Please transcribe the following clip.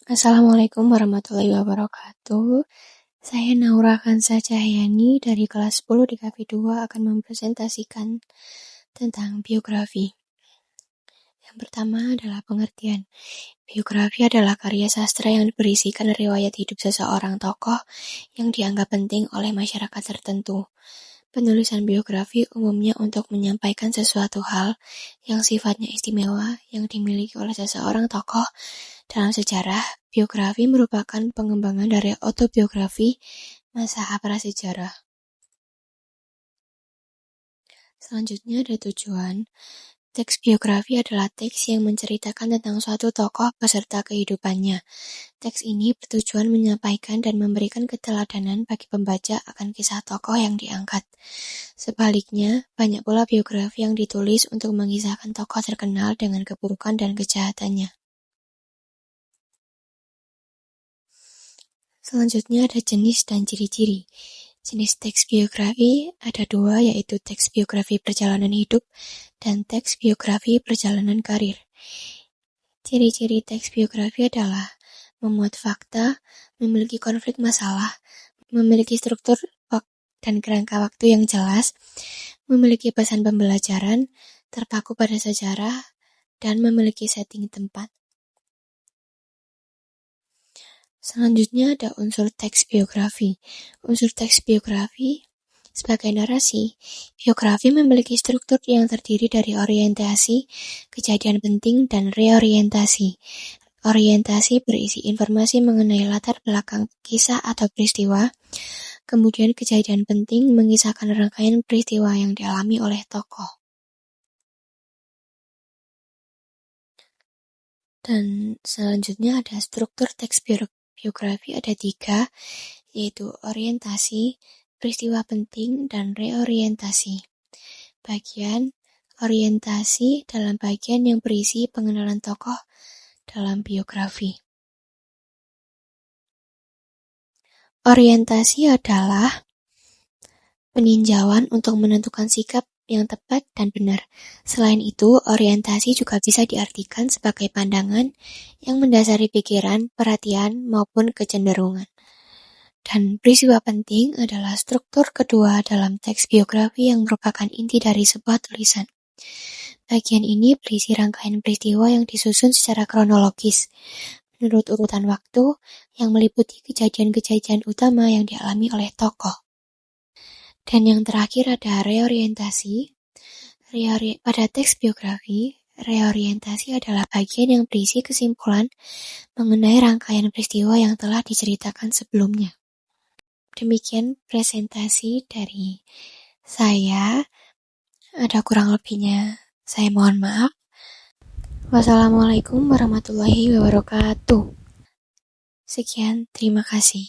Assalamualaikum warahmatullahi wabarakatuh. Saya Naura Kansa Cahyani dari kelas 10 di KV2 akan mempresentasikan tentang biografi. Yang pertama adalah pengertian. Biografi adalah karya sastra yang berisikan riwayat hidup seseorang tokoh yang dianggap penting oleh masyarakat tertentu. Penulisan biografi umumnya untuk menyampaikan sesuatu hal yang sifatnya istimewa yang dimiliki oleh seseorang tokoh dalam sejarah. Biografi merupakan pengembangan dari autobiografi masa prasejarah. Selanjutnya ada tujuan. Teks biografi adalah teks yang menceritakan tentang suatu tokoh beserta kehidupannya. Teks ini bertujuan menyampaikan dan memberikan keteladanan bagi pembaca akan kisah tokoh yang diangkat. Sebaliknya, banyak pula biografi yang ditulis untuk mengisahkan tokoh terkenal dengan keburukan dan kejahatannya. Selanjutnya ada jenis dan ciri-ciri. Jenis teks biografi ada dua, yaitu teks biografi perjalanan hidup dan teks biografi perjalanan karir. Ciri-ciri teks biografi adalah memuat fakta, memiliki konflik masalah, memiliki struktur dan kerangka waktu yang jelas, memiliki pesan pembelajaran, terpaku pada sejarah, dan memiliki setting tempat. Selanjutnya ada unsur teks biografi. Unsur teks biografi sebagai narasi. Biografi memiliki struktur yang terdiri dari orientasi, kejadian penting, dan reorientasi. Orientasi berisi informasi mengenai latar belakang kisah atau peristiwa. Kemudian kejadian penting mengisahkan rangkaian peristiwa yang dialami oleh tokoh. Dan selanjutnya ada struktur teks biografi ada 3, yaitu orientasi, peristiwa penting, dan reorientasi. Bagian orientasi dalam bagian yang berisi pengenalan tokoh dalam biografi. Orientasi adalah peninjauan untuk menentukan sikap yang tepat dan benar. Selain itu, orientasi juga bisa diartikan sebagai pandangan yang mendasari pikiran, perhatian, maupun kecenderungan. Dan peristiwa penting adalah struktur kedua dalam teks biografi yang merupakan inti dari sebuah tulisan. Bagian ini berisi rangkaian peristiwa yang disusun secara kronologis, menurut urutan waktu yang meliputi kejadian-kejadian utama yang dialami oleh tokoh. Dan yang terakhir ada reorientasi. Pada teks biografi, reorientasi adalah bagian yang berisi kesimpulan mengenai rangkaian peristiwa yang telah diceritakan sebelumnya. Demikian presentasi dari saya. Ada kurang lebihnya, saya mohon maaf. Wassalamualaikum warahmatullahi wabarakatuh. Sekian, terima kasih.